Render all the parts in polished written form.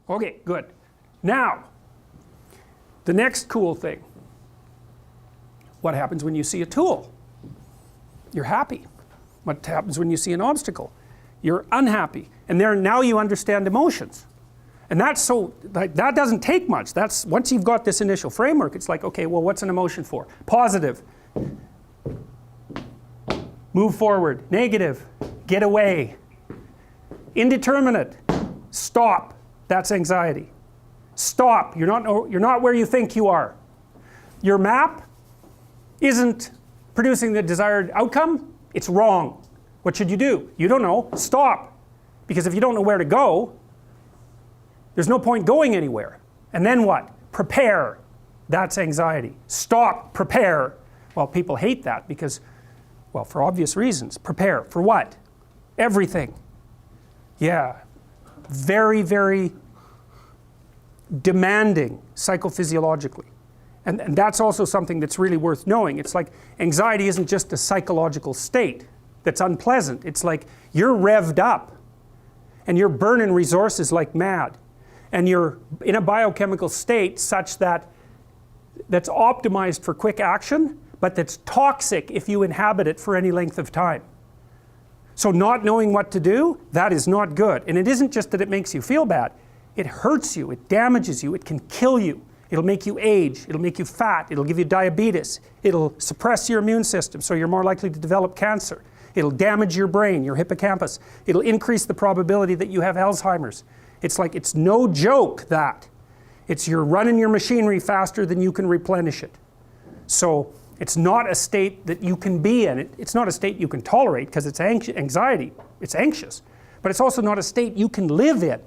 Okay, good. Now, the next cool thing. What happens when you see a tool? You're happy. What happens when you see an obstacle? You're unhappy. And there, now you understand emotions. And that's so, like, that doesn't take much. That's, once you've got this initial framework, it's like, okay, well, what's an emotion for? Positive. Move forward. Negative. Get away. Indeterminate. Stop. That's anxiety. Stop. You're not where you think you are. Your map isn't producing the desired outcome. It's wrong. What should you do? You don't know. Stop. Because if you don't know where to go, there's no point going anywhere. And then what? Prepare. That's anxiety. Stop. Prepare. Well, people hate that because, well, for obvious reasons. Prepare. For what? Everything. Yeah. Very, very demanding psychophysiologically. And that's also something that's really worth knowing. It's like anxiety isn't just a psychological state that's unpleasant. It's like you're revved up and you're burning resources like mad. And you're in a biochemical state such that that's optimized for quick action, but that's toxic if you inhabit it for any length of time. So not knowing what to do, that is not good. And it isn't just that it makes you feel bad. It hurts you, it damages you, it can kill you. It'll make you age, it'll make you fat, it'll give you diabetes, it'll suppress your immune system so you're more likely to develop cancer. It'll damage your brain, your hippocampus. It'll increase the probability that you have Alzheimer's. It's like, it's no joke that. It's you're running your machinery faster than you can replenish it. So it's not a state that you can be in. It's not a state you can tolerate because it's anxiety, it's anxious. But it's also not a state you can live in.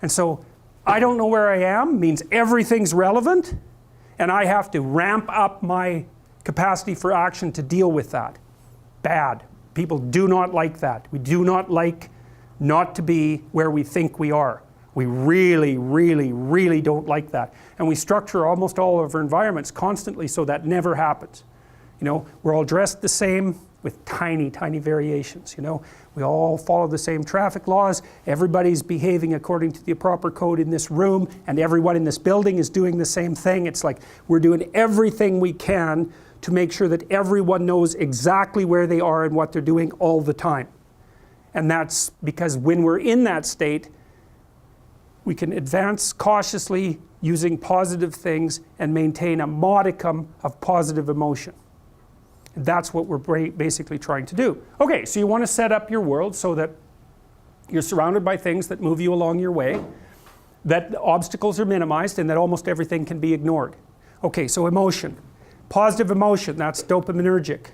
And so, I don't know where I am means everything's relevant and I have to ramp up my capacity for action to deal with that. Bad. People do not like that. We do not like not to be where we think we are. We really, really, really don't like that. And we structure almost all of our environments constantly so that never happens. You know, we're all dressed the same with tiny, tiny variations, you know. We all follow the same traffic laws. Everybody's behaving according to the proper code in this room, and everyone in this building is doing the same thing. It's like we're doing everything we can to make sure that everyone knows exactly where they are and what they're doing all the time. And that's because when we're in that state, we can advance cautiously using positive things and maintain a modicum of positive emotion. That's what we're basically trying to do. Okay, so you want to set up your world so that you're surrounded by things that move you along your way, that obstacles are minimized, and that almost everything can be ignored. Okay, so emotion. Positive emotion, that's dopaminergic.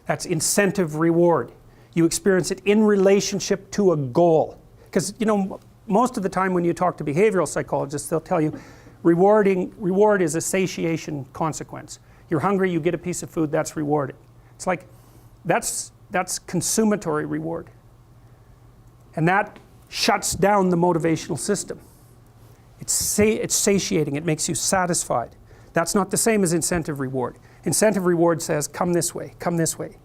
That's incentive reward. You experience it in relationship to a goal. Because, you know, most of the time when you talk to behavioral psychologists, they'll tell you reward is a satiation consequence. You're hungry, you get a piece of food, that's rewarding. It's like, that's consumatory reward. And that shuts down the motivational system. It's satiating, it makes you satisfied. That's not the same as incentive reward. Incentive reward says, come this way,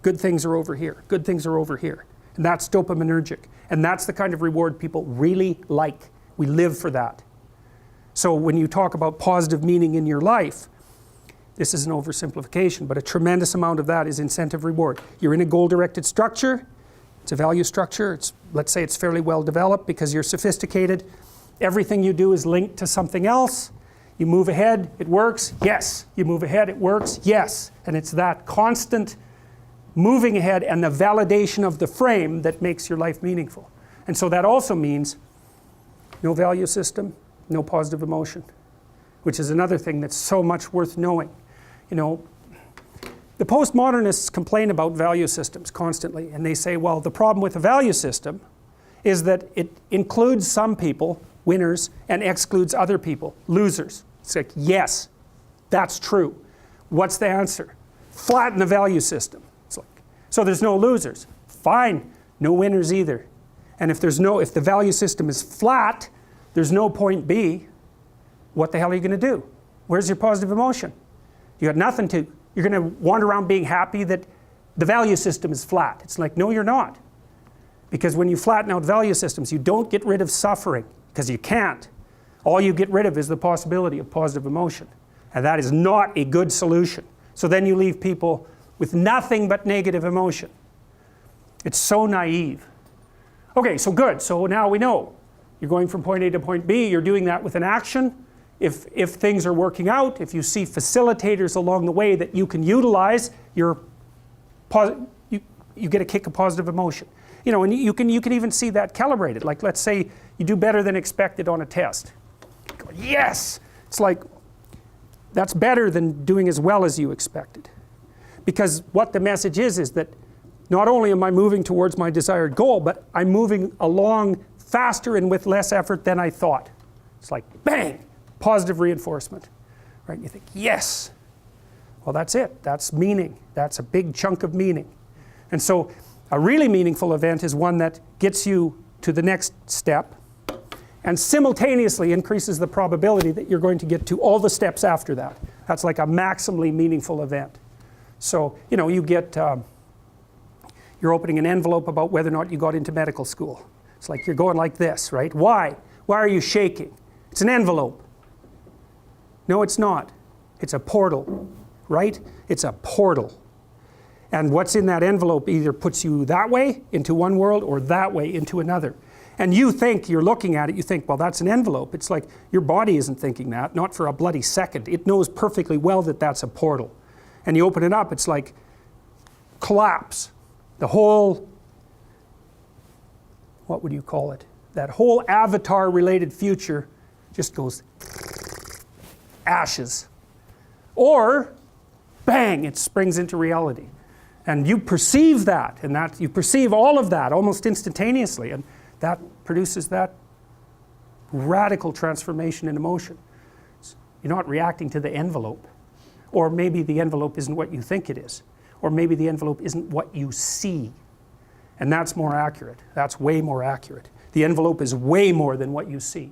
good things are over here, good things are over here. And that's dopaminergic. And that's the kind of reward people really like. We live for that. So when you talk about positive meaning in your life, this is an oversimplification, but a tremendous amount of that is incentive reward. You're in a goal-directed structure, it's a value structure, let's say it's fairly well developed because you're sophisticated. Everything you do is linked to something else. You move ahead, it works, yes. You move ahead, it works, yes. And it's that constant moving ahead and the validation of the frame that makes your life meaningful. And so that also means no value system, no positive emotion, which is another thing that's so much worth knowing. You know, the postmodernists complain about value systems constantly, and they say, well, the problem with a value system is that it includes some people, winners, and excludes other people, losers. It's like, yes, that's true. What's the answer? Flatten the value system. It's like, so there's no losers. Fine, no winners either. And if the value system is flat, there's no point B. What the hell are you going to do? Where's your positive emotion? You got nothing to, you're going to wander around being happy that the value system is flat. It's like, no, you're not. Because when you flatten out value systems, you don't get rid of suffering, because you can't. All you get rid of is the possibility of positive emotion. And that is not a good solution. So then you leave people with nothing but negative emotion. It's so naive. Okay, so good. So now we know. You're going from point A to point B. You're doing that with an action. If things are working out, if you see facilitators along the way that you can utilize, you get a kick of positive emotion. You know, and you can even see that calibrated. Like, let's say you do better than expected on a test. Yes! It's like, that's better than doing as well as you expected. Because what the message is that not only am I moving towards my desired goal, but I'm moving along faster and with less effort than I thought. It's like, bang! Positive reinforcement. Right? And you think, yes! Well, that's it. That's meaning. That's a big chunk of meaning. And so, a really meaningful event is one that gets you to the next step and simultaneously increases the probability that you're going to get to all the steps after that. That's like a maximally meaningful event. So, you know, you get, you're opening an envelope about whether or not you got into medical school. It's like you're going like this, right? Why? Why are you shaking? It's an envelope. No, it's not. It's a portal, right? It's a portal. And what's in that envelope either puts you that way into one world or that way into another. And you think, you're looking at it, you think, well, that's an envelope. It's like your body isn't thinking that, not for a bloody second. It knows perfectly well that that's a portal. And you open it up, it's like collapse. The whole, what would you call it? That whole avatar-related future just goes ashes. Or, bang, it springs into reality. And you perceive that, and that you perceive all of that almost instantaneously, and that produces that radical transformation in emotion. You're not reacting to the envelope, or maybe the envelope isn't what you think it is, or maybe the envelope isn't what you see. And that's more accurate. That's way more accurate. The envelope is way more than what you see.